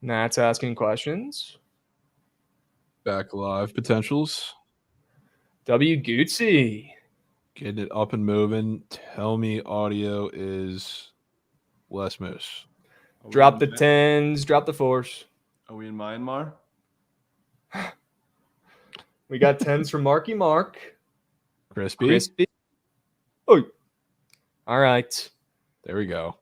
Nat's asking questions. Back live potentials. W. Gootsy. Getting it up and moving. Tell me audio is less moose. Drop the 10s, drop the 4s. Are we in Myanmar? We got 10s from Marky Mark. Crispy. Oh. All right. There we go.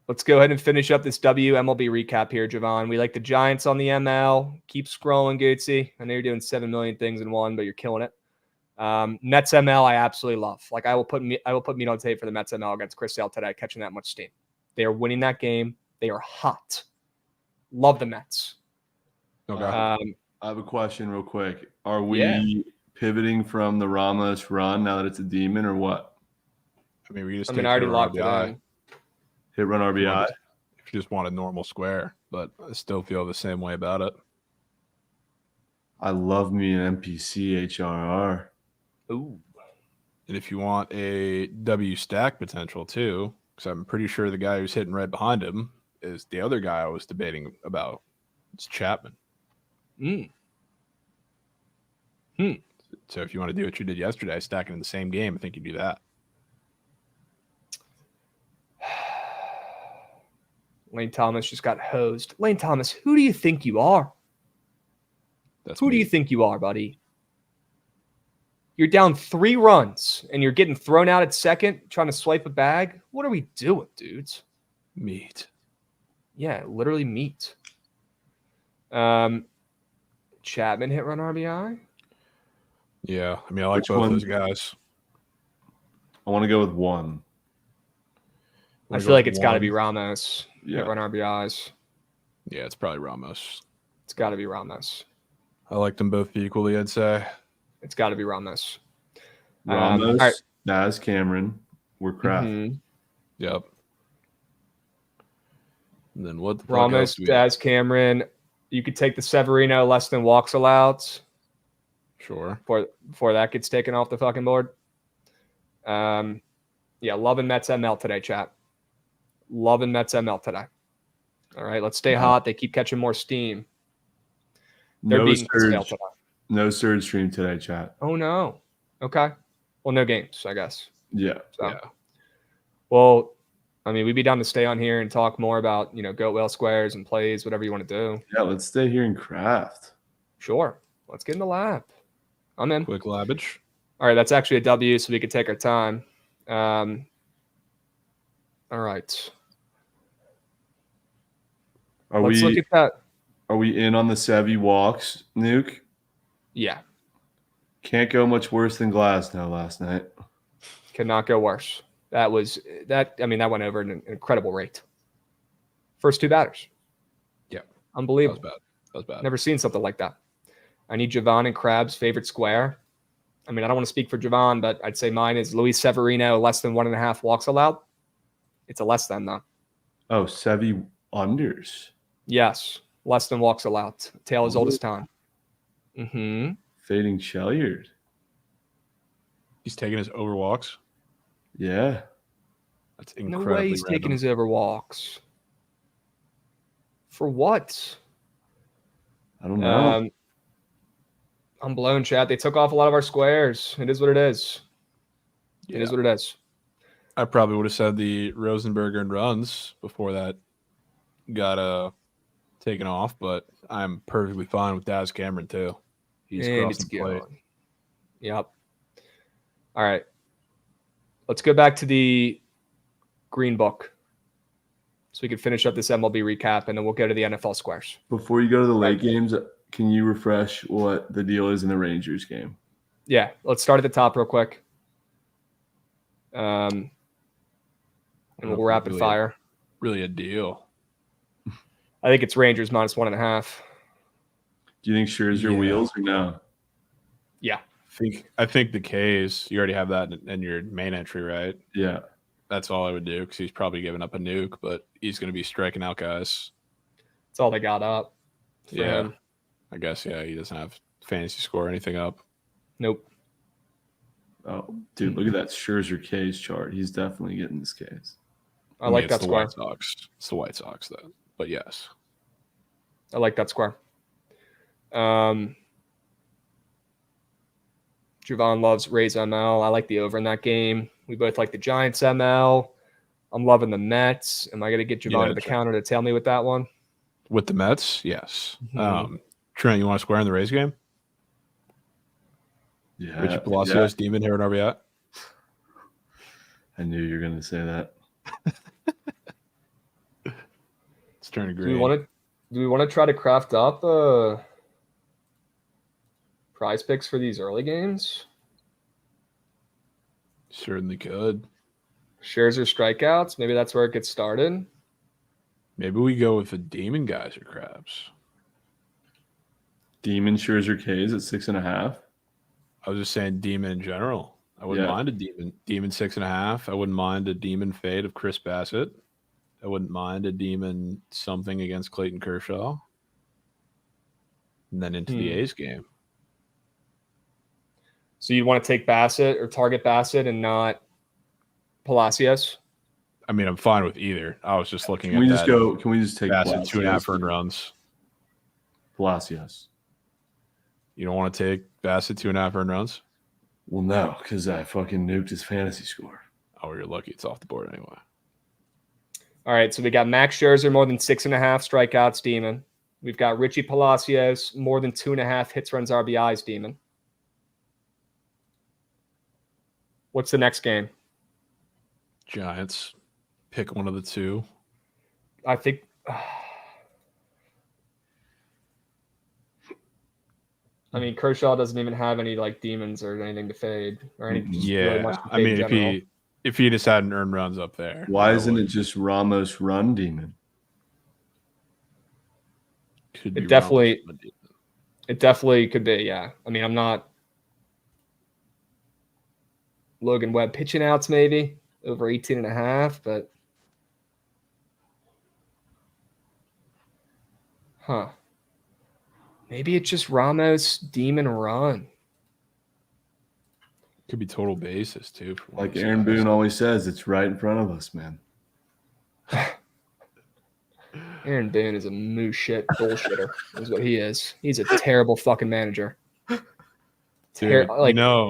Let's go ahead and finish up this WMLB recap here, Jovan. We like the Giants on the ML. Keep scrolling, Gootsy. I know you're doing 7 million things in one, but you're killing it. Mets ML, I absolutely love. Like I will put meat on tape for the Mets ML against Chris Sale today, catching that much steam. They are winning that game. They are hot. Love the Mets. Okay. I have a question real quick. Are we pivoting from the Ramos run now that it's a demon or what? I mean, we just I already locked it in. Hit run RBI. If you just want a normal square, but I still feel the same way about it. I love me an MPC HRR. Ooh. And if you want a W stack potential too, because I'm pretty sure the guy who's hitting right behind him is the other guy I was debating about. It's Chapman. So if you want to do what you did yesterday, stacking in the same game, I think you do that. Lane Thomas just got hosed. Lane Thomas, who do you think you are? Who do you think you are, buddy? You're down 3 runs, and you're getting thrown out at second, trying to swipe a bag. What are we doing, dudes? Meat. Yeah, literally meat. Chapman hit run RBI. Yeah, I mean, I like both those guys. I want to go with one. I feel like it's got to be Ramos. Yeah. Hit run RBIs. Yeah, it's probably Ramos. It's got to be Ramos. I like them both equally, I'd say. It's got to be Ramos. Ramos, right. Daz Cameron, we're Kraft. Mm-hmm. Yep. And then what? Ramos, Daz Cameron. You could take the Severino less than walks allowed. Sure. Before that gets taken off the fucking board. Yeah, loving Mets ML today, chat. Loving Mets ML today. All right, let's stay hot. They keep catching more steam. They're beating Chris Sale today. No surge stream today, chat. Oh, no. Okay. Well, no games, I guess. Yeah. So, yeah. Well, I mean, we'd be down to stay on here and talk more about, goat whale squares and plays, whatever you want to do. Yeah, let's stay here and craft. Sure. Let's get in the lab. I'm in. Quick labbage. All right, that's actually a W, so we could take our time. All right. Let's look at that. Are we in on the Sevy walks, Nuke? Yeah. Can't go much worse than Glasnow last night. Cannot go worse. That went over at an incredible rate. First 2 batters. Yeah. Unbelievable. That was bad. Never seen something like that. I need Jovan and Krabs' favorite square. I mean, I don't want to speak for Jovan, but I'd say mine is Luis Severino, less than 1.5 walks allowed. It's a less than, though. Oh, Sevy unders. Yes. Less than walks allowed. Tail as old as time. Mm-hmm. Fading Shelliard. He's taking his overwalks. Yeah. That's incredibly No way he's taking his overwalks. For what? I don't know. I'm blown, chat. They took off a lot of our squares. It is what it is. It is what it is. I probably would have said the Rosenberger and runs before that got taken off, but I'm perfectly fine with Daz Cameron too. He's crossing the plate. Yep. All right. Let's go back to the green book so we can finish up this MLB recap, and then we'll go to the NFL squares. Before you go to the late games, can you refresh what the deal is in the Rangers game? Yeah. Let's start at the top real quick. And we'll rapid fire. Really a deal. I think it's Rangers minus 1.5. Do you think Scherzer wheels or no? Yeah. I think the K's, you already have that in your main entry, right? Yeah. That's all I would do because he's probably giving up a nuke, but he's going to be striking out guys. That's all they got up. Yeah. Him. I guess, he doesn't have fantasy score or anything up. Nope. Oh, dude, look at that Scherzer K's chart. He's definitely getting this case. I like that square. White Sox. It's the White Sox, though. But yes. I like that square. Jovan loves Rays ML. I like the over in that game. We both like the Giants ML. I'm loving the Mets. Am I going to get Jovan to the counter to tell me with that one? With the Mets? Yes. Trent, you want to square in the Rays game? Yeah. Richie Palacios, Demon, here, wherever you at. I knew you were going to say that. It's turning green. Do we want to try to craft up prize picks for these early games? Certainly could. Shares or strikeouts? Maybe that's where it gets started. Maybe we go with the Demon guys or Krabs. Demon shares or Ks at 6.5. I was just saying Demon in general. I wouldn't mind a Demon 6.5. I wouldn't mind a Demon fade of Chris Bassett. I wouldn't mind a Demon something against Clayton Kershaw. And then into the A's game. So you'd want to take Bassett or target Bassett and not Palacios? I mean, I'm fine with either. I was just looking Can we just take Bassett 2.5 earned runs? Palacios. You don't want to take Bassett 2.5 earned runs? Well, no, because I fucking nuked his fantasy score. Oh, you're lucky. It's off the board anyway. All right, so we got Max Scherzer, more than 6.5 strikeouts, Demon. We've got Richie Palacios, more than 2.5 hits, runs, RBIs, Demon. What's the next game? Giants. Pick one of the two. I think... I mean, Kershaw doesn't even have any like demons or anything to fade or anything. Yeah, really I mean, if he just hadn't earned runs up there, why isn't it just Ramos run Demon? It definitely could be. Yeah, I mean, I'm not Logan Webb pitching outs maybe over 18.5, but maybe it's just Ramos Demon run. Could be total basis too. Like Aaron Boone always says, it's right in front of us, man. Aaron Boone is a moose shit bullshitter. Is what he is. He's a terrible fucking manager. Dude,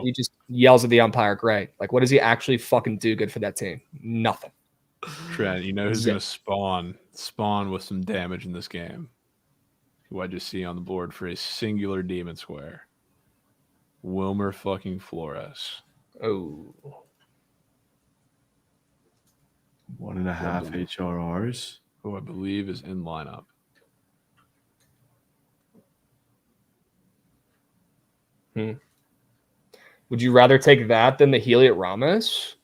he just yells at the umpire. Great. Like, what does he actually fucking do good for that team? Nothing. Trent, you know who's gonna spawn with some damage in this game? Who I just see on the board for a singular Demon square. Wilmer fucking Flores. Oh. 1.5 HRRs. Who I believe is in lineup. Would you rather take that than the Heliot Ramos?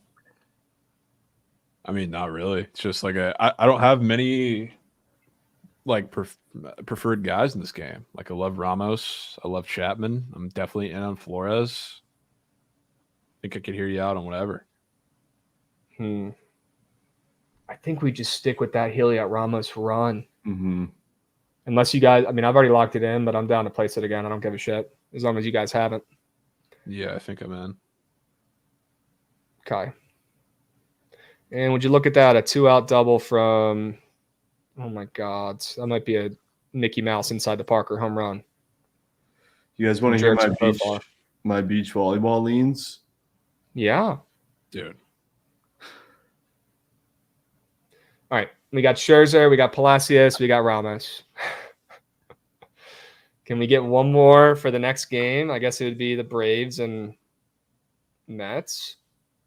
I mean, not really. It's just like I don't have many like preferred guys in this game. Like I love Ramos. I love Chapman. I'm definitely in on Flores. I think I could hear you out on whatever. I think we just stick with that Heliot Ramos run. Mm-hmm. Unless you guys, I mean, I've already locked it in, but I'm down to place it again. I don't give a shit as long as you guys haven't. Yeah, I think I'm in. Okay. And would you look at that? A 2-out double from, oh my God, that might be a Mickey Mouse inside the Parker home run. You guys want to hear my beach volleyball leans? Yeah. Dude. All right. We got Scherzer, we got Palacios, we got Ramos. Can we get one more for the next game? I guess it would be the Braves and Mets.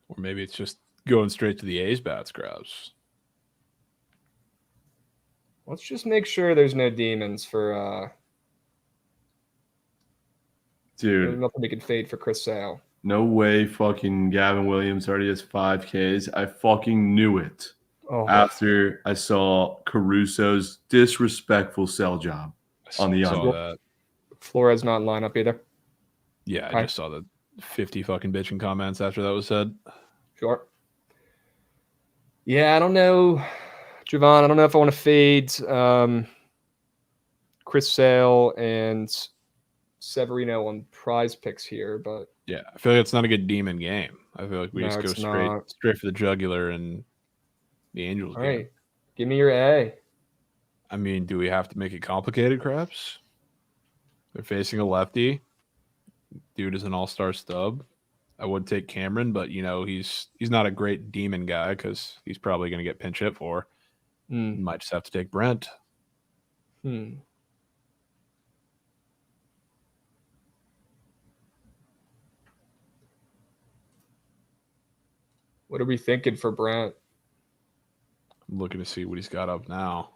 Or maybe it's just going straight to the A's bats, Krabs. Let's just make sure there's no demons for dude. There's nothing we can fade for Chris Sale. No way fucking Gavin Williams already has 5 Ks. I fucking knew it. After I saw Caruso's disrespectful sell job on the under. Flores not in lineup either. Yeah, I just saw the 50 fucking bitching comments after that was said. Sure. Yeah, I don't know, Jovan. I don't know if I want to fade Chris Sale and Severino on prize picks here, but yeah, I feel like it's not a good demon game. I feel like we just go straight for the jugular and the Angels. All right, give me your A. I mean, do we have to make it complicated, Krabs? They're facing a lefty. Dude is an all-star stub. I would take Cameron, but he's not a great demon guy because he's probably going to get pinch hit for. Might just have to take Brent. What are we thinking for Brent? I'm looking to see what he's got up now.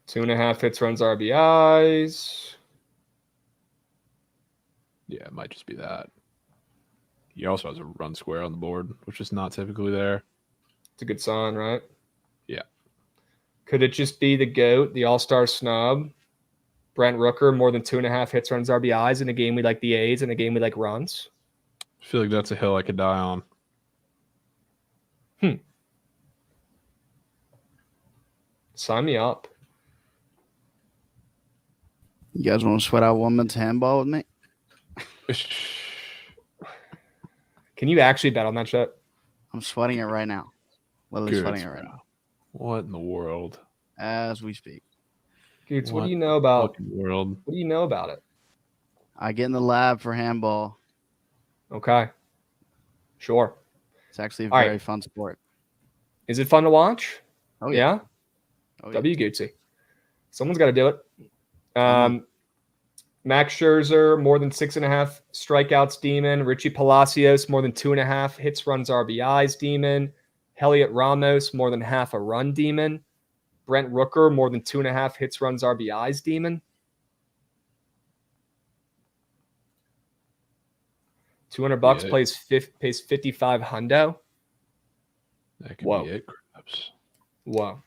2.5 hits, runs, RBIs. Yeah, it might just be that. He also has a run square on the board, which is not typically there. It's a good sign, right? Yeah. Could it just be the GOAT, the all-star snub, Brent Rooker, more than 2.5 hits, runs, RBIs in a game we like the A's and a game we like runs? I feel like that's a hill I could die on. Sign me up. You guys want to sweat out one man's handball with me? Can you actually bet on that shit? I'm sweating it right now. Literally sweating it right now. What in the world? As we speak. Dudes, what do you know about world? What do you know about it? I get in the lab for handball. Okay. Sure. It's actually a very fun sport. Is it fun to watch? Oh, yeah. Oh, yeah? W Gucci. Someone's got to do it. Max Scherzer, more than 6.5 strikeouts, demon. Richie Palacios, more than 2.5 hits, runs, RBIs, demon. Heliot Ramos, more than half a run, demon. Brent Rooker, more than 2.5 hits, runs, RBIs, demon. $200 pays 55 hundo. That could be it, Krabs. Whoa.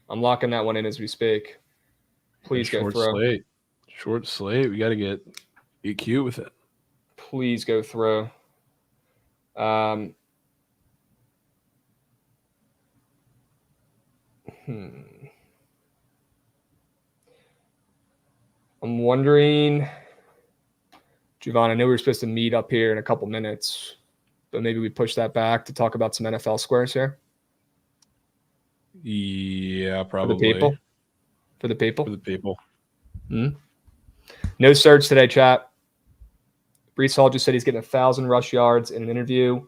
I'm locking that one in as we speak. Please go throw. Short slate. We got to get cute with it. Please go throw. I'm wondering, Jovan, I know we were supposed to meet up here in a couple minutes, but maybe we push that back to talk about some NFL squares here. Yeah, probably. For the people? For the people. No surge today, chat. Brees Hall just said he's getting 1,000 rush yards in an interview.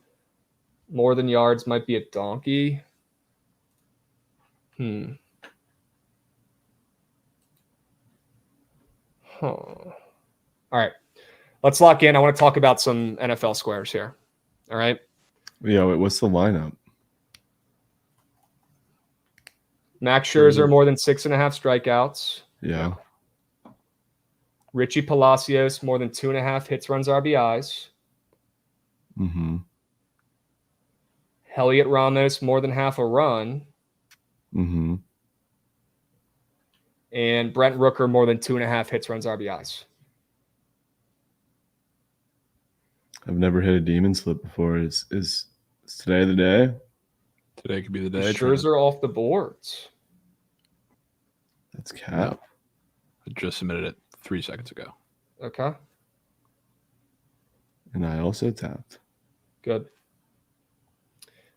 More than yards might be a donkey. All right. Let's lock in. I want to talk about some NFL squares here. All right. Yeah, wait, what's the lineup? Max Scherzer, more than 6.5 strikeouts. Yeah. Richie Palacios, more than 2.5 hits, runs, RBIs. Heliot Ramos, more than half a run. And Brent Rooker, more than 2.5 hits, runs, RBIs. I've never hit a demon slip before. Is today the day? Today could be the day. Scherzer off the boards. That's cap. I just submitted it 3 seconds ago. Okay. And I also tapped. Good.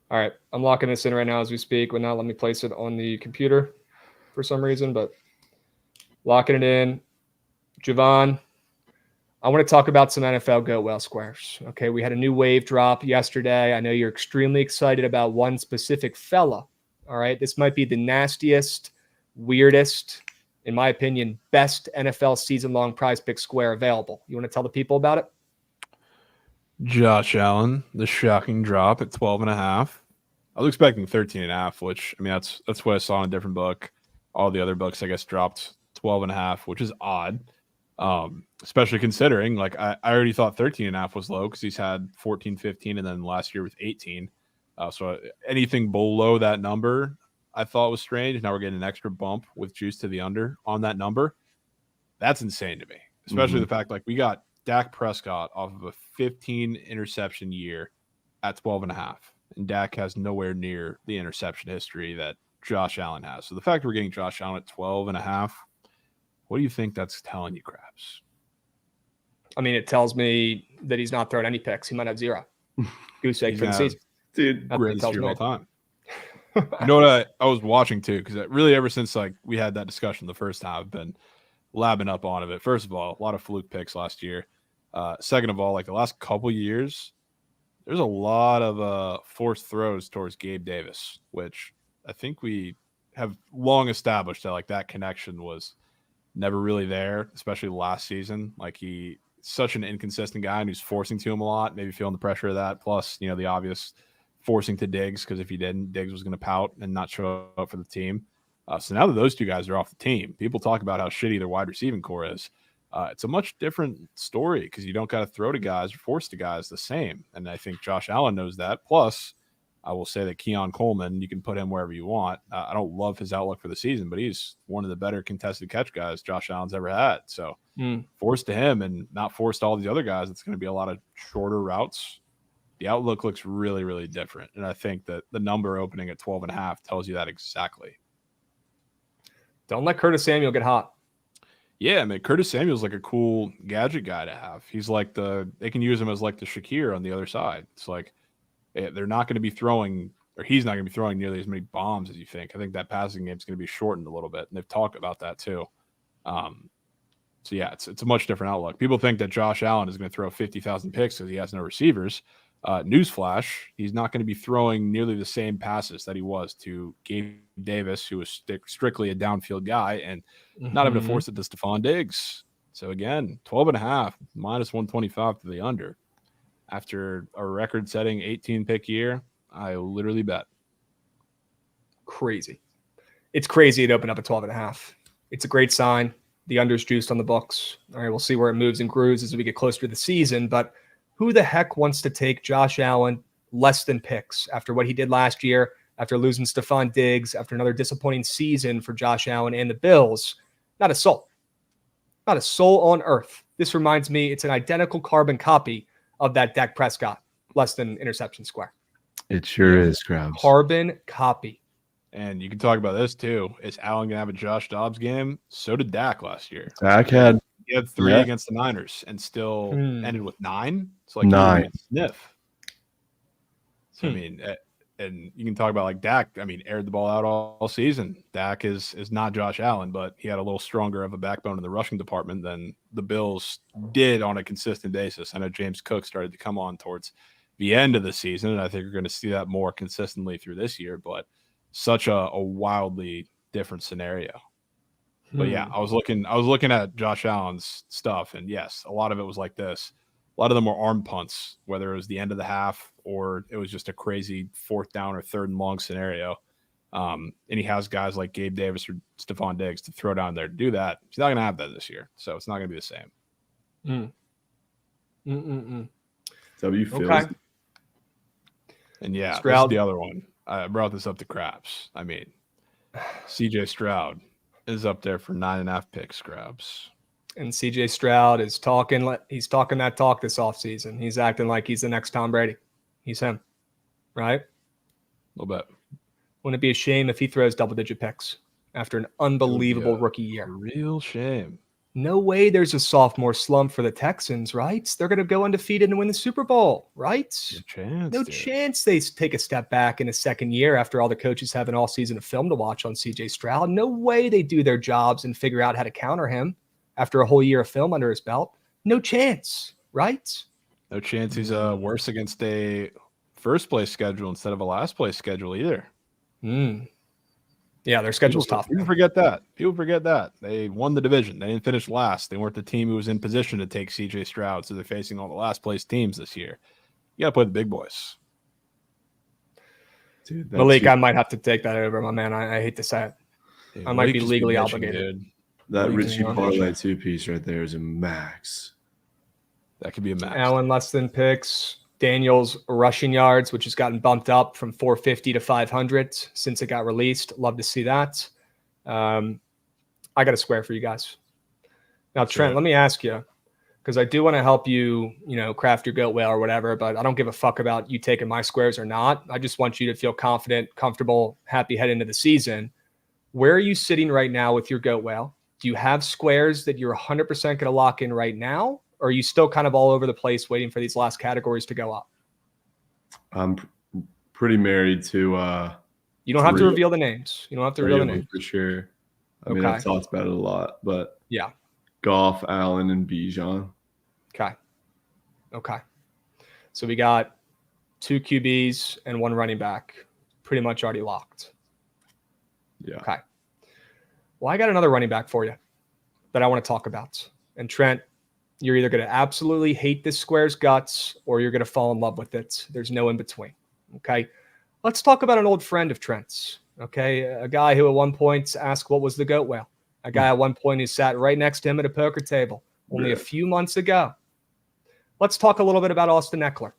All right. I'm locking this in right now as we speak. Would not let me place it on the computer for some reason, but locking it in. Jovan, I want to talk about some NFL Go Well squares. Okay. We had a new wave drop yesterday. I know you're extremely excited about one specific fella. All right. This might be the nastiest, weirdest, in my opinion, best NFL season-long prize pick square available. You want to tell the people about it? Josh Allen, the shocking drop at 12.5. I was expecting 13.5, which, I mean, that's what I saw in a different book. All the other books, I guess, dropped 12.5, which is odd, especially considering, like, I already thought 13.5 was low because he's had 14, 15, and then last year with 18. So anything below that number, I thought was strange. Now we're getting an extra bump with juice to the under on that number. That's insane to me, especially the fact, like, we got Dak Prescott off of a 15 interception year at 12.5, and Dak has nowhere near the interception history that Josh Allen has. So the fact that we're getting Josh Allen at 12.5, what do you think that's telling you, Krabs? I mean, it tells me that he's not throwing any picks. He might have 0. Goose egg for the season. Dude, greatest year of all time. You know what I was watching too, because really ever since like we had that discussion the first time, I've been labbing up on it. First of all, a lot of fluke picks last year. Second of all, like the last couple years, there's a lot of forced throws towards Gabe Davis, which I think we have long established that like that connection was never really there, especially last season. Like he's such an inconsistent guy and he's forcing to him a lot, maybe feeling the pressure of that. Plus, you know, the obvious forcing to Diggs, because if he didn't, Diggs was going to pout and not show up for the team. So now that those two guys are off the team, people talk about how shitty their wide receiving core is. It's a much different story because you don't got to throw to guys or force to guys the same. And I think Josh Allen knows that. Plus, I will say that Keon Coleman, you can put him wherever you want. I don't love his outlook for the season, but he's one of the better contested catch guys Josh Allen's ever had. So forced to him and not forced to all these other guys, it's going to be a lot of shorter routes. The outlook looks really, really different. And I think that the number opening at 12.5 tells you that exactly. Don't let Curtis Samuel get hot. Yeah, I mean, Curtis Samuel's like a cool gadget guy to have. He's like they can use him as like the Shakir on the other side. It's like they're not going to be throwing, or he's not going to be throwing nearly as many bombs as you think. I think that passing game is going to be shortened a little bit, and they've talked about that too. So yeah, it's a much different outlook. People think that Josh Allen is going to throw 50,000 picks because he has no receivers. Newsflash, he's not going to be throwing nearly the same passes that he was to Gabe Davis, who was strictly a downfield guy, and not having to force it to Stephon Diggs. So again, 12.5 minus 125 to the under. After a record-setting 18-pick year, I literally bet. Crazy. It's crazy to open up at 12.5. It's a great sign. The under's juiced on the books. All right, we'll see where it moves and grooves as we get closer to the season, but who the heck wants to take Josh Allen less than picks after what he did last year, after losing Stephon Diggs, after another disappointing season for Josh Allen and the Bills? Not a soul. Not a soul on earth. This reminds me, it's an identical carbon copy of that Dak Prescott less than interception square. It sure is, Krabs. Carbon copy. And you can talk about this too. Is Allen going to have a Josh Dobbs game? So did Dak last year. He had 3 against the Niners and still ended with 9. It's like 9. Sniff. So, I mean, and you can talk about like Dak. I mean, aired the ball out all season. Dak is not Josh Allen, but he had a little stronger of a backbone in the rushing department than the Bills did on a consistent basis. I know James Cook started to come on towards the end of the season, and I think we're going to see that more consistently through this year, but such a wildly different scenario. But yeah, I was looking at Josh Allen's stuff, and yes, a lot of it was like this. A lot of them were arm punts, whether it was the end of the half or it was just a crazy 4th down or 3rd and long scenario. And he has guys like Gabe Davis or Stephon Diggs to throw down there to do that. He's not going to have that this year, so it's not going to be the same. W. Phil's. Okay. And yeah, Stroud. This is the other one. I brought this up to Krabs. I mean, CJ Stroud is up there for 9.5 picks, Krabs. And CJ Stroud is talking. He's talking that talk this offseason. He's acting like he's the next Tom Brady. He's him, right? A little bit. Wouldn't it be a shame if he throws double-digit picks after an unbelievable rookie year? Real shame. No way there's a sophomore slump for the Texans, right? They're going to go undefeated and win the Super Bowl, right? No chance they take a step back in a second year after all the coaches have an all-season of film to watch on CJ Stroud. No way they do their jobs and figure out how to counter him after a whole year of film under his belt. No chance, right? No chance he's worse against a first-place schedule instead of a last-place schedule either. Yeah, their schedule's tough. People forget that. They won the division. They didn't finish last. They weren't the team who was in position to take CJ Stroud, so they're facing all the last-place teams this year. You got to play the big boys. Dude, Malik, I might have to take that over, my man. I hate to say it. Dude, I might be legally obligated. Dude. That Richie Parlay 2-piece right there is a max. That could be a max. Allen less than picks. Daniels rushing yards, which has gotten bumped up from 450 to 500 since it got released. Love to see that. I got a square for you guys. Now, Trent, let me ask you, because I do want to help you, craft your goat whale or whatever, but I don't give a fuck about you taking my squares or not. I just want you to feel confident, comfortable, happy heading into the season. Where are you sitting right now with your goat whale? Do you have squares that you're 100% going to lock in right now? Or are you still kind of all over the place waiting for these last categories to go up? I'm pretty married to. You don't have to reveal the names. You don't have to reveal the names for sure. I mean, I've talked about it a lot, but yeah, Goff, Allen, and Bijan. Okay. So we got 2 QBs and 1 running back, pretty much already locked. Yeah. Okay. Well, I got another running back for you that I want to talk about. And Trent, you're either going to absolutely hate this square's guts or you're going to fall in love with it. There's no in between. Okay. Let's talk about an old friend of Trent's. Okay. A guy who at one point asked what was the goat whale. A guy at one point who sat right next to him at a poker table only a few months ago. Let's talk a little bit about Austin Ekeler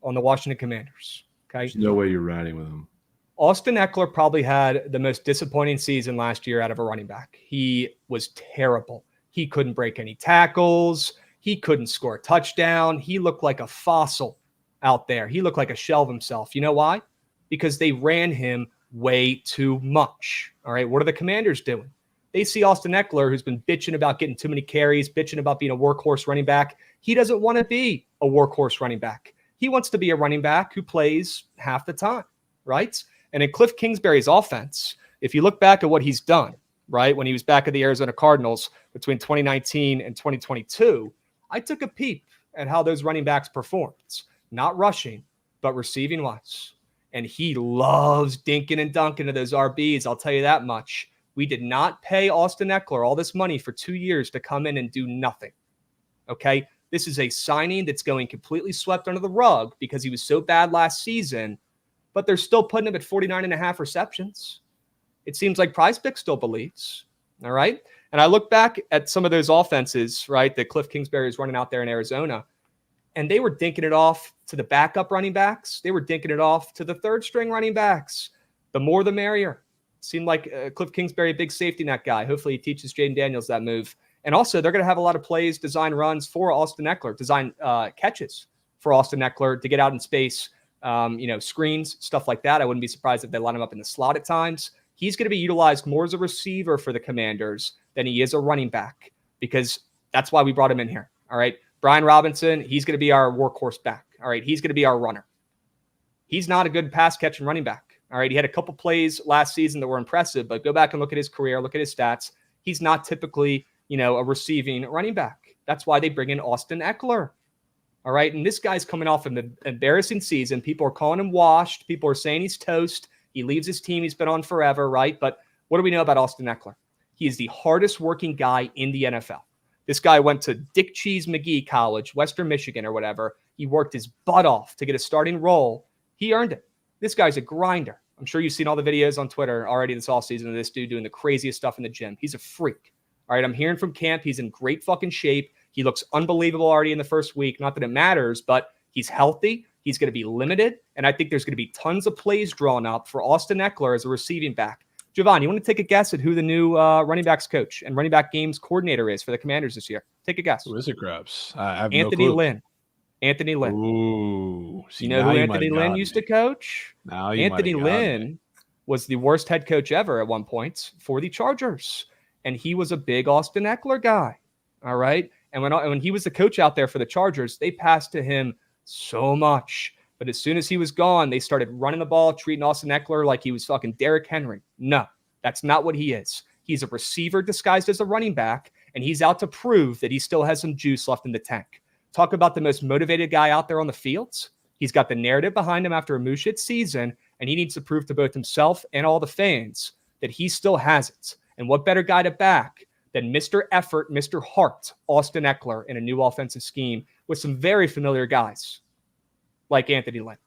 on the Washington Commanders. Okay. There's no way you're riding with him. Austin Ekeler probably had the most disappointing season last year out of a running back. He was terrible. He couldn't break any tackles. He couldn't score a touchdown. He looked like a fossil out there. He looked like a shell of himself. You know why? Because they ran him way too much. All right. What are the Commanders doing? They see Austin Ekeler, who's been bitching about getting too many carries, bitching about being a workhorse running back. He doesn't want to be a workhorse running back. He wants to be a running back who plays half the time, right? And in Cliff Kingsbury's offense, if you look back at what he's done, right, when he was back at the Arizona Cardinals between 2019 and 2022, I took a peep at how those running backs performed. Not rushing, but receiving wise. And he loves dinking and dunking to those RBs, I'll tell you that much. We did not pay Austin Ekeler all this money for 2 years to come in and do nothing. Okay? This is a signing that's going completely swept under the rug because he was so bad last season, but they're still putting him at 49.5 receptions. It seems like PrizePicks still believes. All right? And I look back at some of those offenses, right, that Cliff Kingsbury is running out there in Arizona, and they were dinking it off to the backup running backs. They were dinking it off to the third string running backs. The more the merrier. Seemed like Cliff Kingsbury, a big safety net guy. Hopefully he teaches Jaden Daniels that move. And also, they're going to have a lot of plays, design runs for Austin Ekeler, design catches for Austin Ekeler to get out in space, screens, stuff like that. I wouldn't be surprised if they line him up in the slot at times. He's going to be utilized more as a receiver for the Commanders than he is a running back because that's why we brought him in here. All right. Brian Robinson, he's going to be our workhorse back. All right. He's going to be our runner. He's not a good pass catching running back. All right. He had a couple plays last season that were impressive, but go back and look at his career, look at his stats. He's not typically, a receiving running back. That's why they bring in Austin Ekeler. All right. And this guy's coming off an embarrassing season. People are calling him washed. People are saying he's toast. He leaves his team. He's been on forever. Right. But what do we know about Austin Ekeler? He is the hardest working guy in the NFL. This guy went to Dick Cheese McGee College, Western Michigan or whatever. He worked his butt off to get a starting role. He earned it. This guy's a grinder. I'm sure you've seen all the videos on Twitter already this offseason of this dude doing the craziest stuff in the gym. He's a freak. All right, I'm hearing from camp. He's in great fucking shape. He looks unbelievable already in the first week. Not that it matters, but he's healthy. He's going to be limited. And I think there's going to be tons of plays drawn up for Austin Ekeler as a receiving back. Jovan, you want to take a guess at who the new running backs coach and running back games coordinator is for the Commanders this year? Take a guess. Who is it, Krabs? I have Anthony no clue. Lynn. Anthony Lynn. Ooh. See, you know who Anthony Lynn used to coach? Now Anthony Lynn was the worst head coach ever at one point for the Chargers. And he was a big Austin Ekeler guy. All right. And when he was the coach out there for the Chargers, they passed to him so much. But as soon as he was gone, they started running the ball, treating Austin Ekeler like he was fucking Derrick Henry. No, that's not what he is. He's a receiver disguised as a running back, and he's out to prove that he still has some juice left in the tank. Talk about the most motivated guy out there on the fields. He's got the narrative behind him after a mooshit season, and he needs to prove to both himself and all the fans that he still has it. And what better guy to back than Mr. Effort, Mr. Heart, Austin Ekeler in a new offensive scheme with some very familiar guys like Anthony Lynn.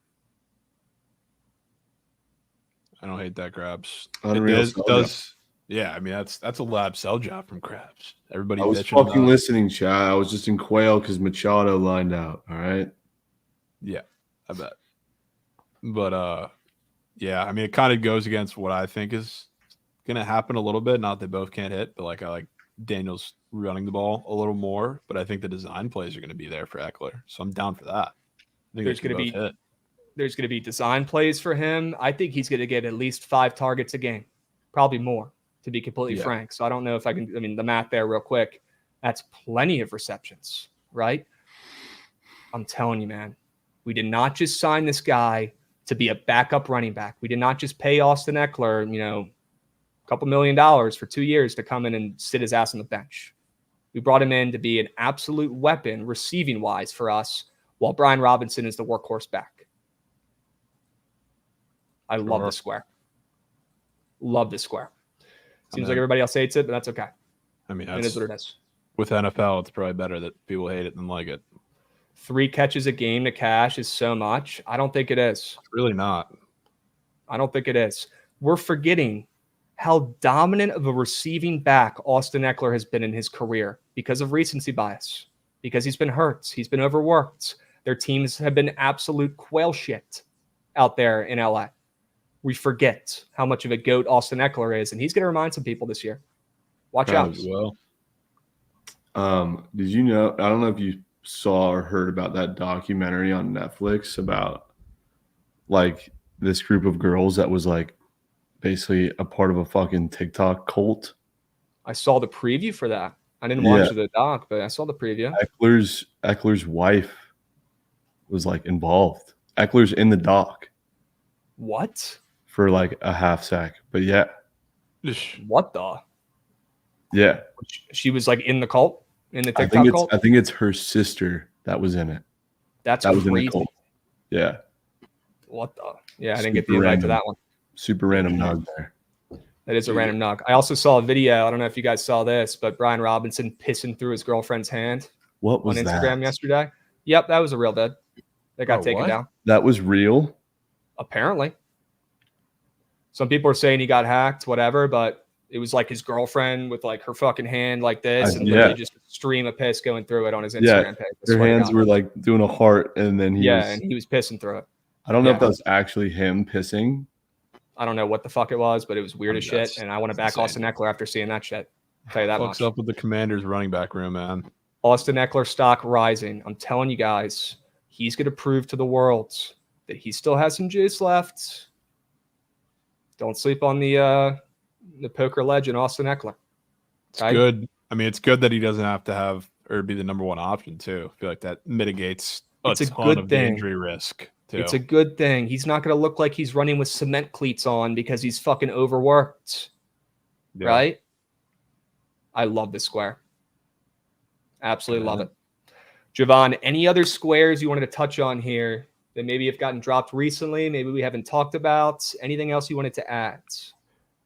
I don't hate that, Krabs. It does. Yeah, I mean that's a lab sell job from Krabs. Everybody. I was fucking listening, Chad. I was just in quail because Machado lined out. All right. Yeah, I bet. But yeah, I mean it kind of goes against what I think is gonna happen a little bit. Not that both can't hit, but I like Daniels running the ball a little more. But I think the design plays are gonna be there for Ekeler, so I'm down for that. I think there's gonna be design plays for him. I think he's gonna get at least 5 targets a game, probably more, to be completely frank. So I don't know if I can. I mean, the math there real quick. That's plenty of receptions, right? I'm telling you, man. We did not just sign this guy to be a backup running back. We did not just pay Austin Ekeler, a couple $1 million for 2 years to come in and sit his ass on the bench. We brought him in to be an absolute weapon receiving-wise for us, while Brian Robinson is the workhorse back. I love the square. Love the square. Seems like everybody else hates it, but that's okay. I mean, it is what it is. With NFL, it's probably better that people hate it than like it. 3 catches a game to cash is so much. I don't think it is. It's really not. I don't think it is. We're forgetting how dominant of a receiving back Austin Ekeler has been in his career because of recency bias, because he's been hurt, he's been overworked. Their teams have been absolute quail shit out there in LA. We forget how much of a GOAT Austin Ekeler is, and he's going to remind some people this year. Watch out. Well, did you know? I don't know if you saw or heard about that documentary on Netflix about like this group of girls that was like basically a part of a fucking TikTok cult. I saw the preview for that. I didn't watch the doc, but I saw the preview. Eckler's wife was like involved. Eckler's in the doc. What? For like a half sec. But yeah. What the? Yeah. She was like in the cult? In the TikTok cult? I think it's her sister that was in it. That was crazy. In the cult. Yeah. What the? Yeah, I didn't get the invite to that one. Super random nug there. That is a random nug. I also saw a video. I don't know if you guys saw this, but Brian Robinson pissing through his girlfriend's hand. What was on Instagram yesterday? Yep, that was a real vid. That got taken down. That was real? Apparently. Some people are saying he got hacked, whatever, but it was like his girlfriend with like her fucking hand like this, and literally just a stream of piss going through it on his Instagram page. Her hands were like doing a heart, and then he was pissing through it. I don't know if that was actually him pissing. I don't know what the fuck it was, but it was weird as shit, and I want to back Austin Ekeler after seeing that shit. I'll tell you that much. What's up with the Commanders running back room, man? Austin Ekeler stock rising. I'm telling you guys, he's going to prove to the world that he still has some juice left. Don't sleep on the poker legend, Austin Ekeler. It's good. I mean, it's good that he doesn't have to have or be the number one option too. I feel like that mitigates a ton of the injury risk too. It's a good thing. He's not going to look like he's running with cement cleats on because he's fucking overworked. Yeah. Right? I love this square. Absolutely love it. Jovan, any other squares you wanted to touch on here that maybe have gotten dropped recently, maybe we haven't talked about? Anything else you wanted to add?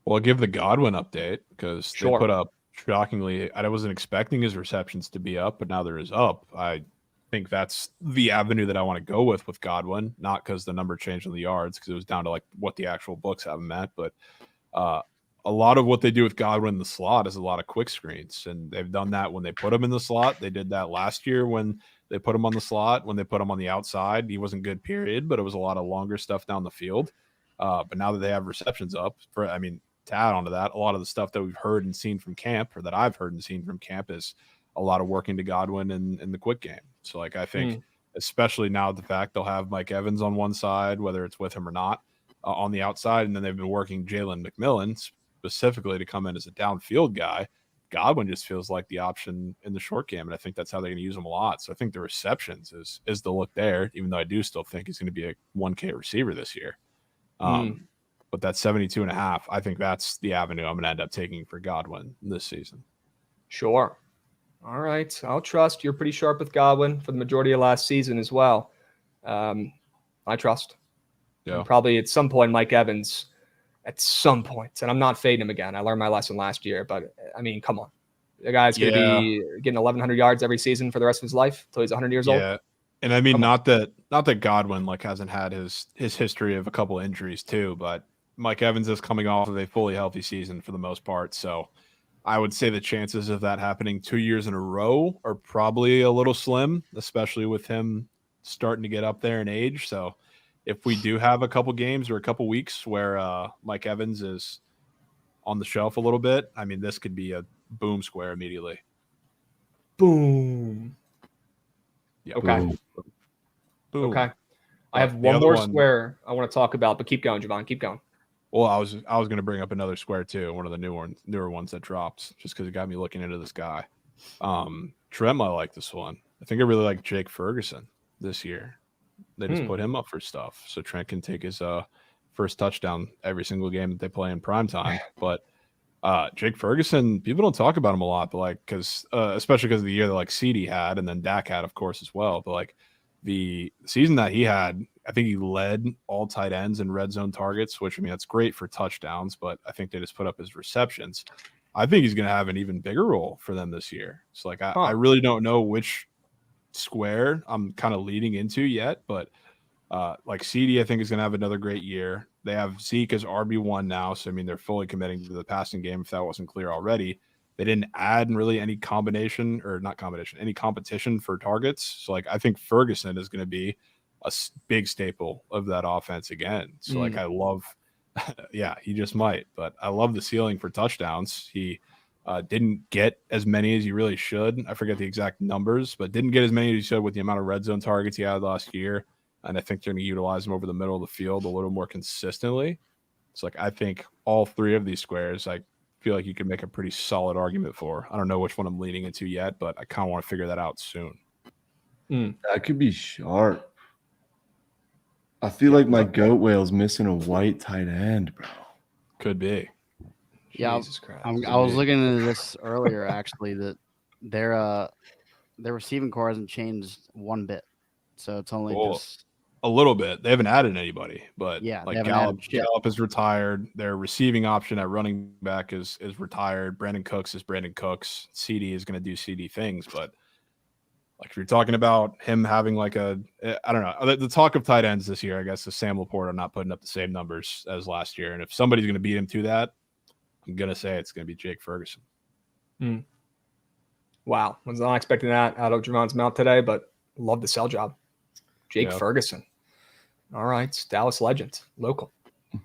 Well, I'll give the Godwin update because they put up, shockingly, I wasn't expecting his receptions to be up, but now they're up. I think that's the avenue that I want to go with Godwin, not because the number changed on the yards, because it was down to like what the actual books have him at, but a lot of what they do with Godwin in the slot is a lot of quick screens, and they've done that when they put him in the slot. They did that last year when they put him on the slot. When they put him on the outside, he wasn't good, period, but it was a lot of longer stuff down the field. But now that they have receptions up, to add on to that, a lot of the stuff that we've heard and seen from camp, or that I've heard and seen from camp, is a lot of working to Godwin in the quick game. So, like, I think, especially now the fact they'll have Mike Evans on one side, whether it's with him or not, on the outside, and then they've been working Jalen McMillan specifically to come in as a downfield guy. Godwin just feels like the option in the short game, and I think that's how they're going to use him a lot. So I think the receptions is the look there, even though I do still think he's going to be a 1K receiver this year. But that 72.5, I think that's the avenue I'm going to end up taking for Godwin this season. Sure. All right. I'll trust. You're pretty sharp with Godwin for the majority of last season as well. I trust. Yeah. And probably at some point, Mike Evans, at some point, and I'm not fading him again. I learned my lesson last year, but I mean, come on. The guy's going to be getting 1,100 yards every season for the rest of his life until he's 100 years old. Yeah. And I mean, not that Godwin hasn't had his history of a couple of injuries too, but Mike Evans is coming off of a fully healthy season for the most part. So I would say the chances of that happening 2 years in a row are probably a little slim, especially with him starting to get up there in age. So if we do have a couple games or a couple weeks where Mike Evans is on the shelf a little bit, I mean, this could be a boom square immediately. Boom. Yeah. Okay. Boom. Okay. I have one more square I want to talk about, but keep going, Jovan. Keep going. Well, I was going to bring up another square too, one of the newer ones that drops, just because it got me looking into this guy. Trent, I like this one. I think I really like Jake Ferguson this year. They just put him up for stuff so Trent can take his first touchdown every single game that they play in primetime. But Jake Ferguson, people don't talk about him a lot, but like, especially because of the year that like CD had, and then Dak had, of course, as well. But like the season that he had, I think he led all tight ends in red zone targets, which I mean, that's great for touchdowns, but I think they just put up his receptions. I think he's going to have an even bigger role for them this year. So like, I really don't know which square I'm kind of leading into yet, but like CD, I think is going to have another great year. They have Zeke as RB1 now, so I mean they're fully committing to the passing game. If that wasn't clear already, they didn't add really any competition for targets. So like I think Ferguson is going to be a big staple of that offense again. So like I love, yeah, he just might, but I love the ceiling for touchdowns. He didn't get as many as he really should. I forget the exact numbers, but didn't get as many as he should with the amount of red zone targets he had last year. And I think they're going to utilize him over the middle of the field a little more consistently. It's like I think all three of these squares, I feel like you could make a pretty solid argument for. I don't know which one I'm leaning into yet, but I kind of want to figure that out soon. That could be sharp. I feel like my goat whale's missing a white tight end, bro. Could be. Yeah, I was looking into this earlier, actually, that their receiving core hasn't changed one bit. So it's only just a little bit. They haven't added anybody, but yeah, like Gallup is retired. Their receiving option at running back is retired. Brandon Cooks is Brandon Cooks. CD is going to do CD things, but like if you're talking about him having like I don't know, the talk of tight ends this year, I guess, is Sam Laporta not putting up the same numbers as last year. And if somebody's going to beat him to that, I'm going to say it's going to be Jake Ferguson. Wow. Was not expecting that out of Javon's mouth today, but love the sell job. Jake Ferguson. All right. Dallas legend. Local.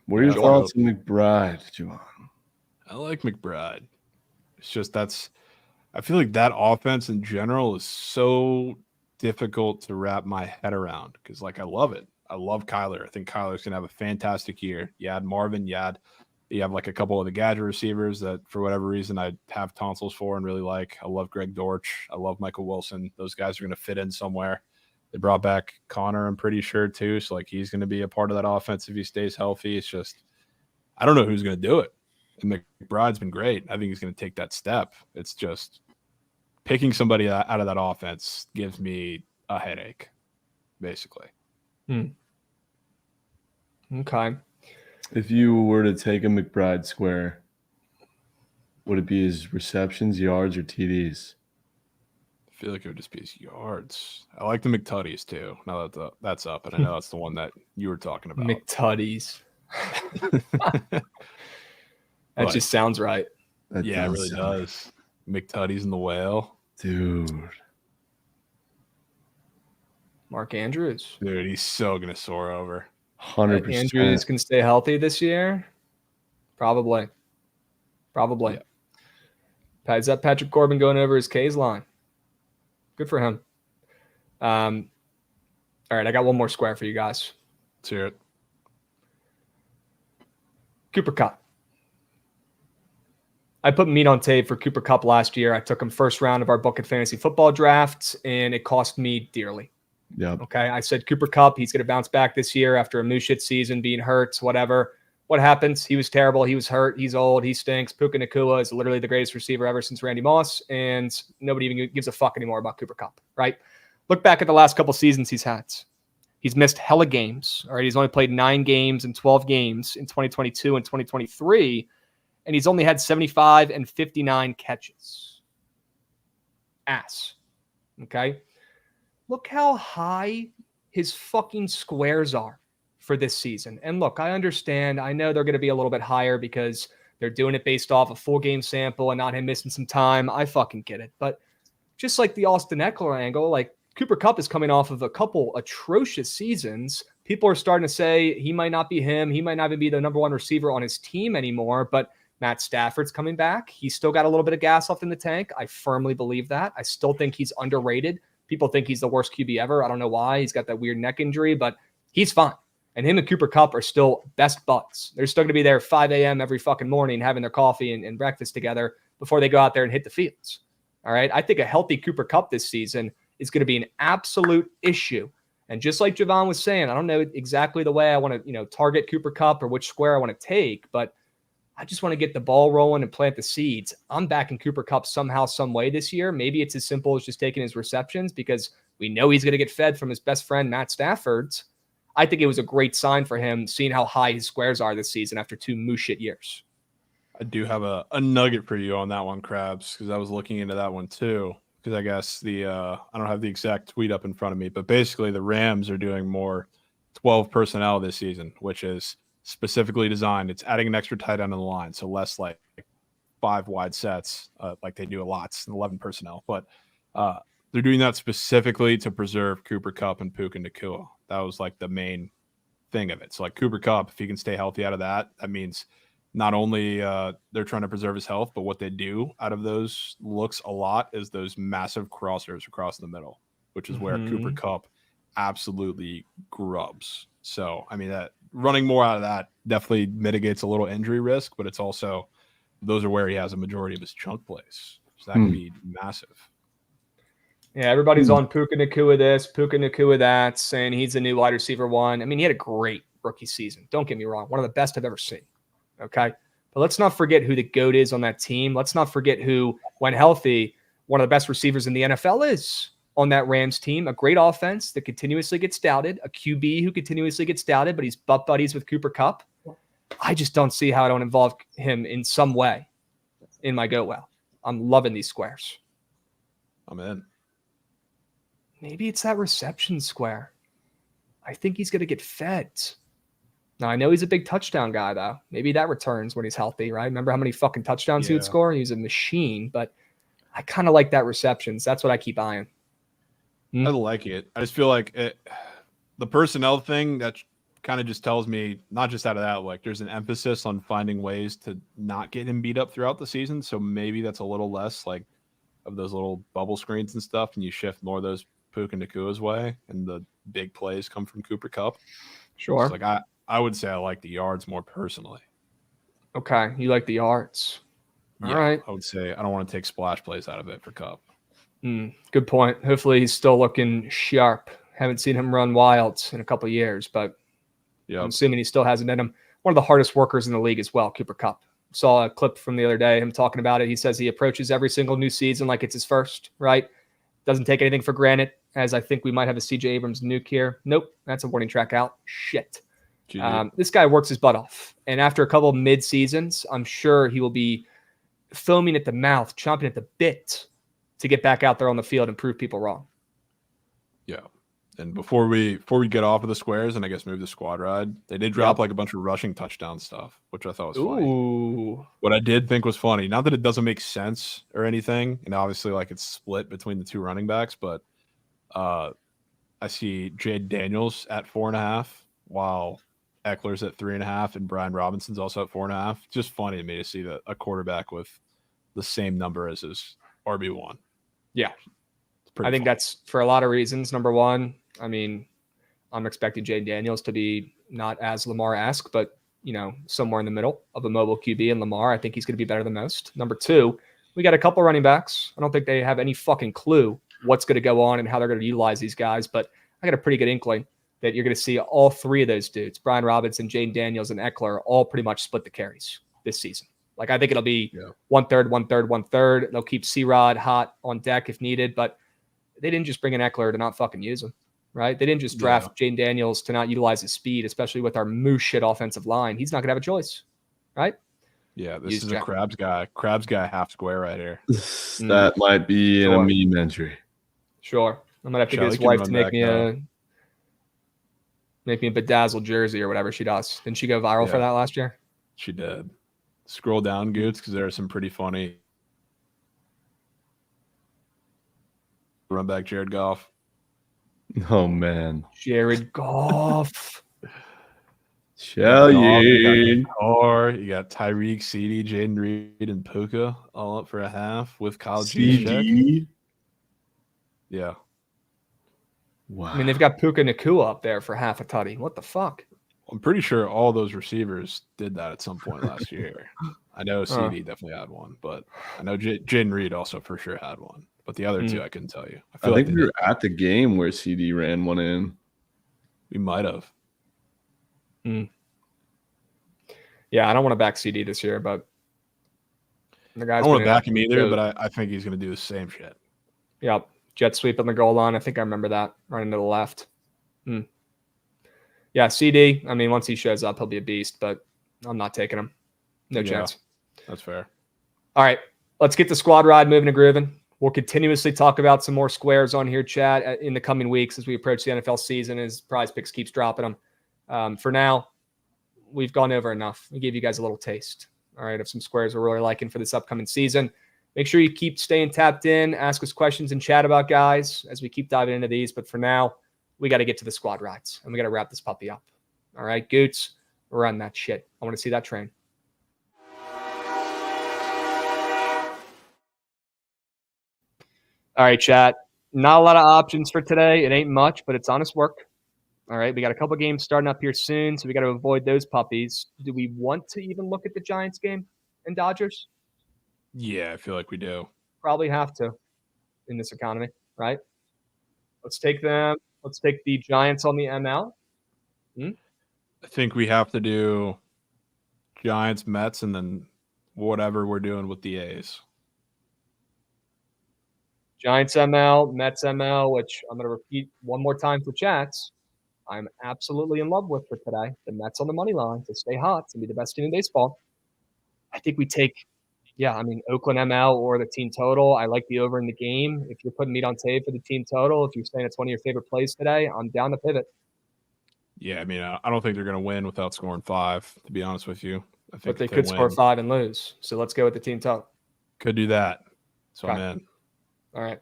What are your thoughts on McBride, Javon? I like McBride. It's just I feel like that offense in general is so difficult to wrap my head around because, like, I love it. I love Kyler. I think Kyler's going to have a fantastic year. You add Marvin, you have like a couple of the gadget receivers that for whatever reason I have tonsils for and really like. I love Greg Dortch. I love Michael Wilson. Those guys are going to fit in somewhere. They brought back Connor, I'm pretty sure, too. So, like, he's going to be a part of that offense if he stays healthy. It's just, I don't know who's going to do it. And McBride's been great. I think he's going to take that step. It's just picking somebody out of that offense gives me a headache, basically. Okay. If you were to take a McBride square, would it be his receptions, yards, or TDs? I feel like it would just be his yards. I like the McTutties too. Now that that's up, and I know that's the one that you were talking about. McTutties. That just sounds right. Yeah, it really does. McTutties and the whale. Dude. Mark Andrews. Dude, he's so going to soar over. 100%. Andrews can stay healthy this year? Probably. Yeah. Is that Patrick Corbin going over his K's line? Good for him. All right, I got one more square for you guys. Let's hear it. Cooper Kupp. I put meat on tape for Cooper Kupp last year. I took him first round of our Bookit Fantasy Football draft, and it cost me dearly. Yeah. Okay, I said Cooper Kupp, he's going to bounce back this year after a shit season, being hurt, whatever. What happens? He was terrible. He was hurt. He's old. He stinks. Puka Nacua is literally the greatest receiver ever since Randy Moss, and nobody even gives a fuck anymore about Cooper Kupp, right? Look back at the last couple seasons he's had. He's missed hella games. All right, he's only played 9 games and 12 games in 2022 and 2023, and he's only had 75 and 59 catches. Ass. Okay? Look how high his fucking squares are for this season. And look, I understand. I know they're going to be a little bit higher because they're doing it based off a full game sample and not him missing some time. I fucking get it. But just like the Austin Ekeler angle, like Cooper Kupp is coming off of a couple atrocious seasons. People are starting to say he might not be him. He might not even be the number one receiver on his team anymore. But Matt Stafford's coming back. He's still got a little bit of gas left in the tank. I firmly believe that. I still think he's underrated. People think he's the worst QB ever. I don't know why. He's got that weird neck injury, but he's fine. And him and Cooper Kupp are still best buds. They're still going to be there 5 a.m. every fucking morning having their coffee and breakfast together before they go out there and hit the fields. All right? I think a healthy Cooper Kupp this season is going to be an absolute issue. And just like Jovan was saying, I don't know exactly the way I want to, target Cooper Kupp or which square I want to take, but I just want to get the ball rolling and plant the seeds. I'm backing Cooper Kupp somehow, some way this year. Maybe it's as simple as just taking his receptions because we know he's going to get fed from his best friend, Matt Stafford's. I think it was a great sign for him, seeing how high his squares are this season after 2 moose shit years. I do have a nugget for you on that one, Krabs, because I was looking into that one too. Because I guess I don't have the exact tweet up in front of me, but basically the Rams are doing more 12 personnel this season, which is specifically designed. It's adding an extra tight end on the line, so less like 5 wide sets, like they do a lot, 11 personnel. But they're doing that specifically to preserve Cooper Kupp and Puka Nacua. That was like the main thing of it. So like Cooper Kupp, if he can stay healthy out of that, that means not only they're trying to preserve his health, but what they do out of those looks a lot is those massive crossers across the middle, which is where Cooper Kupp absolutely grubs. So, I mean, that running more out of that definitely mitigates a little injury risk, but it's also those are where he has a majority of his chunk plays. So that can be massive. Yeah, everybody's on Puka Nacua this, Puka Nacua that, saying he's the new wide receiver 1. I mean, he had a great rookie season. Don't get me wrong. One of the best I've ever seen. Okay. But let's not forget who the GOAT is on that team. Let's not forget who, when healthy, one of the best receivers in the NFL is on that Rams team. A great offense that continuously gets doubted, a QB who continuously gets doubted, but he's butt buddies with Cooper Kupp. I just don't see how I don't involve him in some way in my GOAT well. I'm loving these squares. I'm in. Maybe it's that reception square. I think he's going to get fed. Now, I know he's a big touchdown guy, though. Maybe that returns when he's healthy, right? Remember how many fucking touchdowns he would score? He was a machine, but I kind of like that receptions. That's what I keep eyeing. I like it. I just feel like the personnel thing that kind of just tells me, not just out of that, like there's an emphasis on finding ways to not get him beat up throughout the season. So maybe that's a little less like of those little bubble screens and stuff, and you shift more of those Puka Nacua's way, and the big plays come from Cooper Kupp. Sure. So like I would say I like the yards more personally. Okay, you like the yards. Yeah, all right. I would say I don't want to take splash plays out of it for Kupp. Good point. Hopefully he's still looking sharp. Haven't seen him run wild in a couple of years, but I'm assuming he still has it in him. One of the hardest workers in the league as well, Cooper Kupp. Saw a clip from the other day, him talking about it. He says he approaches every single new season like it's his first, right? Doesn't take anything for granted, as I think we might have a CJ Abrams nuke here. Nope, that's a warning track out. Shit. This guy works his butt off. And after a couple of mid-seasons, I'm sure he will be foaming at the mouth, chomping at the bit to get back out there on the field and prove people wrong. Yeah. And before we get off of the squares and I guess move the squad ride, they did drop like a bunch of rushing touchdown stuff, which I thought was funny. What I did think was funny, not that it doesn't make sense or anything, and obviously like it's split between the 2 running backs, but I see Jade Daniels at 4.5, while Ekeler's at 3.5, and Brian Robinson's also at 4.5. Just funny to me to see that a quarterback with the same number as his RB1. Yeah. I think that's for a lot of reasons. Number one, I mean, I'm expecting Jade Daniels to be not as Lamar-esque, but, somewhere in the middle of a mobile QB and Lamar. I think he's going to be better than most. Number two, we got a couple running backs. I don't think they have any fucking clue what's going to go on and how they're going to utilize these guys, but I got a pretty good inkling that you're going to see all 3 of those dudes, Brian Robinson, Jade Daniels, and Ekeler, all pretty much split the carries this season. Like, I think it'll be 1/3, 1/3, 1/3. They'll keep C-Rod hot on deck if needed, but they didn't just bring in Ekeler to not fucking use him, right? They didn't just draft Jane Daniels to not utilize his speed, especially with our moose shit offensive line. He's not going to have a choice, right? Yeah, this is a Krabs guy half square right here. That might be in a meme entry. Sure. I'm going to have to get his wife to make me a bedazzled jersey or whatever she does. Didn't she go viral for that last year? She did. Scroll down, Goots, because there are some pretty funny. Run back Jared Goff. Oh, man. Jared Goff. You got Tyreek, CD, Jaden Reed, and Puka all up for a half with Kyle Juszczyk. Yeah. Wow. I mean, they've got Puka Nacua up there for half a tutty. What the fuck? I'm pretty sure all those receivers did that at some point last year. I know CD definitely had one, but I know Jaden Reed also for sure had one. But the other 2, I couldn't tell you. I think we were at the game where CD ran one in. We might have. Yeah, I don't want to back CD this year, but the guy's I don't want to back him either, but I think he's going to do the same shit. Yep. Jet sweep on the goal line. I think I remember that. Running to the left. Yeah, CD. I mean, once he shows up, he'll be a beast, but I'm not taking him. No chance. That's fair. All right. Let's get the squad ride moving and grooving. We'll continuously talk about some more squares on here, chat, in the coming weeks as we approach the NFL season, as Prize Picks keeps dropping them. For now, we've gone over enough. We gave you guys a little taste, all right, of some squares we're really liking for this upcoming season. Make sure you keep staying tapped in, ask us questions and chat about guys as we keep diving into these. But for now, we got to get to the squad rides, and we got to wrap this puppy up. All right, Goots, run that shit. I want to see that train. All right, chat. Not a lot of options for today. It ain't much, but it's honest work. All right, we got a couple games starting up here soon, so we got to avoid those puppies. Do we want to even look at the Giants game and Dodgers? Yeah, I feel like we do. Probably have to in this economy, right? Let's take them. Let's take the Giants on the ML. I think we have to do Giants, Mets, and then whatever we're doing with the A's. Giants ML, Mets ML, which I'm going to repeat one more time for chats. I'm absolutely in love with for today. The Mets on the money line to stay hot and be the best team in baseball. I think we take, Oakland ML or the team total. I like the over in the game. If you're putting meat on tape for the team total, if you're saying it's one of your favorite plays today, I'm down to pivot. Yeah, I mean, I don't think they're going to win without scoring 5, to be honest with you. I think but they could score 5 and lose. So let's go with the team total. Could do that. So okay. I'm in. All right.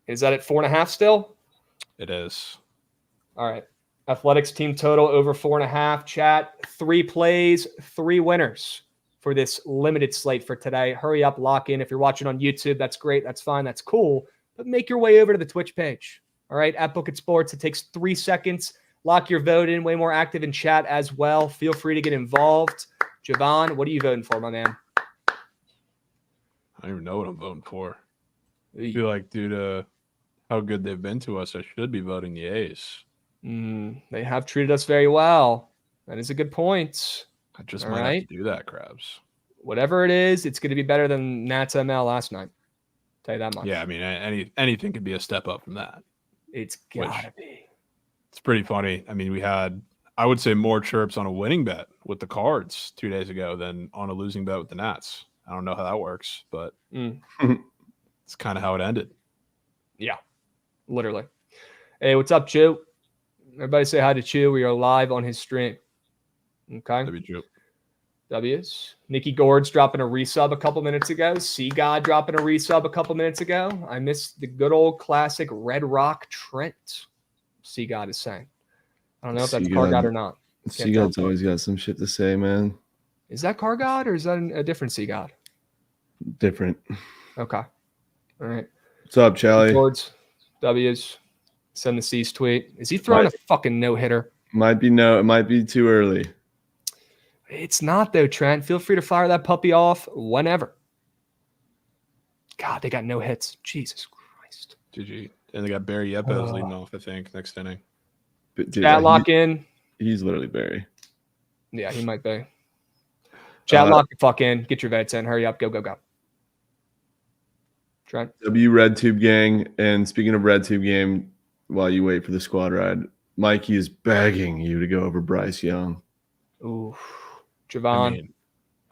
Is that at 4.5 still? It is. All right. Athletics team total over 4.5. Chat, 3 plays, 3 winners for this limited slate for today. Hurry up, lock in. If you're watching on YouTube, that's great. That's fine. That's cool. But make your way over to the Twitch page. All right. At Bookit Sports. It takes 3 seconds. Lock your vote in. Way more active in chat as well. Feel free to get involved. Jovan, what are you voting for, my man? I don't even know what I'm voting for. I feel like due to how good they've been to us, I should be voting the A's. They have treated us very well. That is a good point. I just might have to do that, Krabs. Whatever it is, it's going to be better than Nats ML last night. Tell you that much. Yeah, I mean, anything could be a step up from that. It's got to be. It's pretty funny. I mean, we had, I would say, more chirps on a winning bet with the Cards 2 days ago than on a losing bet with the Nats. I don't know how that works, but it's kind of how it ended. Yeah, literally. Hey, what's up, Chew? Everybody say hi to Chew. We are live on his stream. Okay. W Chew. W's. Nikki Gord's dropping a resub a couple minutes ago. C-God dropping a resub a couple minutes ago. I missed the good old classic Red Rock Trent. C-God is saying. I don't know if that's Car God or not. C-God's always got some shit to say, man. Is that Car God or is that a different C-God? Different. Okay. All right. What's up, Charlie? Gord's. W's. Send the C's tweet. Is he throwing a fucking no-hitter? Might be no. It might be too early. It's not, though, Trent. Feel free to fire that puppy off whenever. God, they got no hits. Jesus Christ. GG. And they got Barry Yepes leading off, I think, next inning. Chat lock in. He's literally Barry. Yeah, he might be. Chat lock the fuck in. Get your votes in. Hurry up. Go, go, go. Trent. W Red Tube Gang. And speaking of Red Tube Game, while you wait for the squad ride, Mikey is begging you to go over Bryce Young. Ooh. Jovan.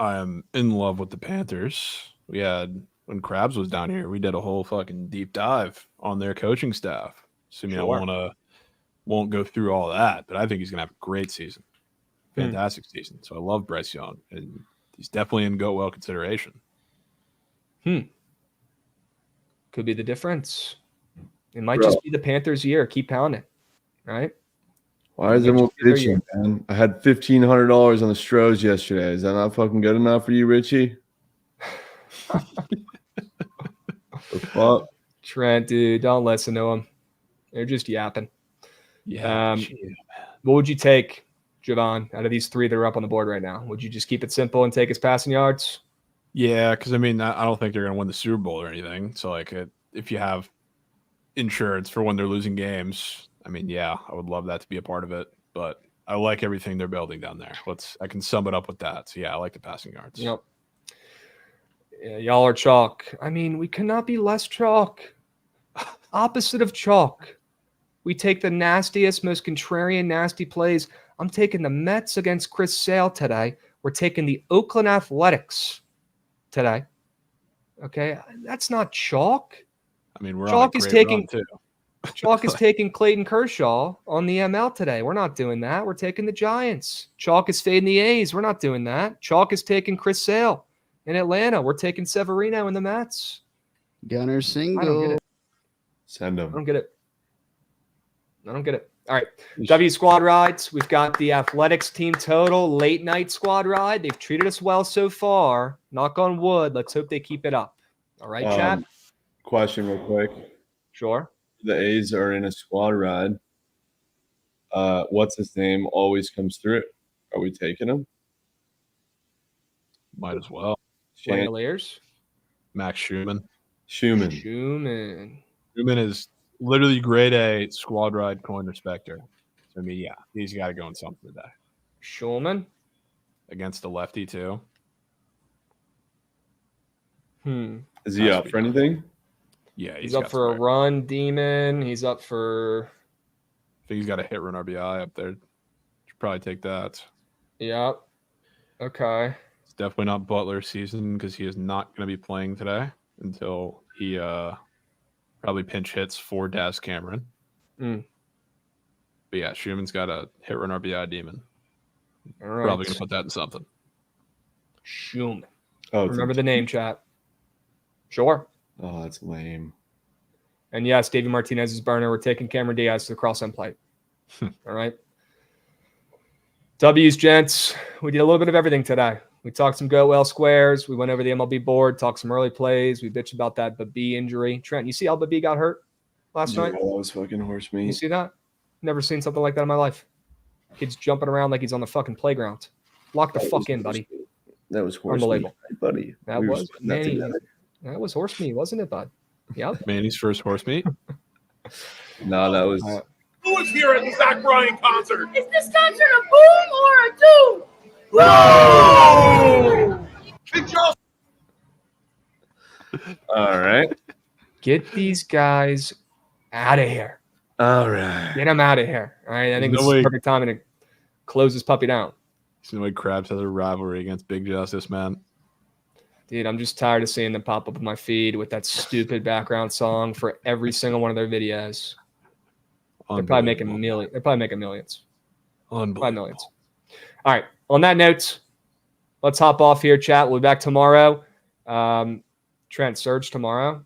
I am in love with the Panthers. We had, when Krabs was down here, we did a whole fucking deep dive on their coaching staff. So, I won't go through all that, but I think he's going to have a great season. Fantastic season. So I love Bryce Young, and he's definitely in GOAT well consideration. Could be the difference. It might just be the Panthers' year. Keep pounding, right? Why is everyone pitching, man? I had $1,500 on the Stros yesterday. Is that not fucking good enough for you, Richie? The fuck? Trent, dude, don't listen to them. They're just yapping. Yeah. What would you take, Jovan, out of these 3 that are up on the board right now? Would you just keep it simple and take his passing yards? Yeah, because, I don't think they're going to win the Super Bowl or anything. So, if you have insurance for when they're losing games, I mean, yeah, I would love that to be a part of it, but I like everything they're building down there. I can sum it up with that. So, yeah, I like the passing yards. Yep. Yeah, y'all are chalk. I mean, we cannot be less chalk. Opposite of chalk. We take the nastiest, most contrarian, nasty plays. I'm taking the Mets against Chris Sale today. We're taking the Oakland Athletics today. Okay, that's not chalk. I mean, we're chalk on a great run too. Chalk is taking Clayton Kershaw on the ML today. We're not doing that. We're taking the Giants. Chalk is fading the A's. We're not doing that. Chalk is taking Chris Sale in Atlanta. We're taking Severino in the Mets. Gunner single. I don't get it. Send him. I don't get it. All right. W squad rides. We've got the Athletics team total late night squad ride. They've treated us well so far. Knock on wood. Let's hope they keep it up. All right, chat. Question real quick. Sure. The A's are in a squad ride. What's his name always comes through? Are we taking him? Might as well. Chandeliers. Max Schumann. Schumann is literally grade A squad ride coin respecter. So, I mean, yeah, he's got to go in something today. Schulman. Against the lefty, too. Is he up for anything? Yeah, he's up for a run demon. He's up for. I think he's got a hit run RBI up there. Should probably take that. Yep. Okay. It's definitely not Butler's season because he is not going to be playing today until he probably pinch hits for Daz Cameron. But yeah, Schumann's got a hit run RBI demon. All right. Probably going to put that in something. Schumann. Oh, remember the name, chat. Sure. Oh, that's lame. And yes, Davey Martinez's burner. We're taking Cameron Diaz to the cross end plate. All right. W's, gents. We did a little bit of everything today. We talked some go well squares. We went over the MLB board, talked some early plays. We bitched about that Babi injury. Trent, you see how Babi got hurt last night? That was fucking horse meat. You see that? Never seen something like that in my life. Kid's jumping around like he's on the fucking playground. Lock the fuck in, buddy. That was horse meat, buddy. That was Manny. That was horse meat, wasn't it, bud? Yep. Manny's first horse meat? No, that was. Who was here at the Zach Bryan concert? Is this concert a boom or a doom? Whoa! All right. Get these guys out of here. All right. Get them out of here. All right. I think this is the perfect time to close this puppy down. See the way Krabs has a rivalry against Big Justice, man. Dude, I'm just tired of seeing them pop up on my feed with that stupid background song for every single one of their videos. They're probably making millions. They're probably making millions. Probably millions. All right. On that note, let's hop off here, chat. We'll be back tomorrow. Trent, Surge tomorrow.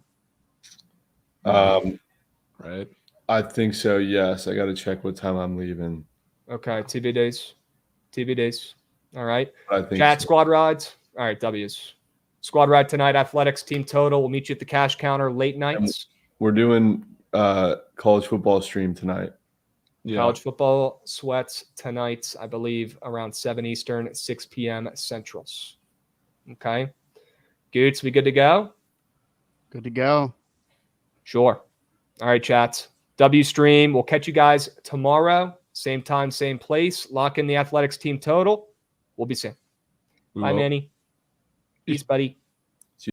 Right. I think so. Yes, I got to check what time I'm leaving. Okay. TV days. All right. I think chat so. Squad rides. All right. W's. Squad ride tonight. Athletics team total. We'll meet you at the cash counter late nights. We're doing college football stream tonight. Yeah. College football sweats tonight, I believe, around 7 Eastern, 6 p.m. Centrals. Okay. Goots, we good to go? Good to go. Sure. All right, chats. W stream. We'll catch you guys tomorrow. Same time, same place. Lock in the Athletics team total. We'll be soon. Bye, Manny. Peace, buddy.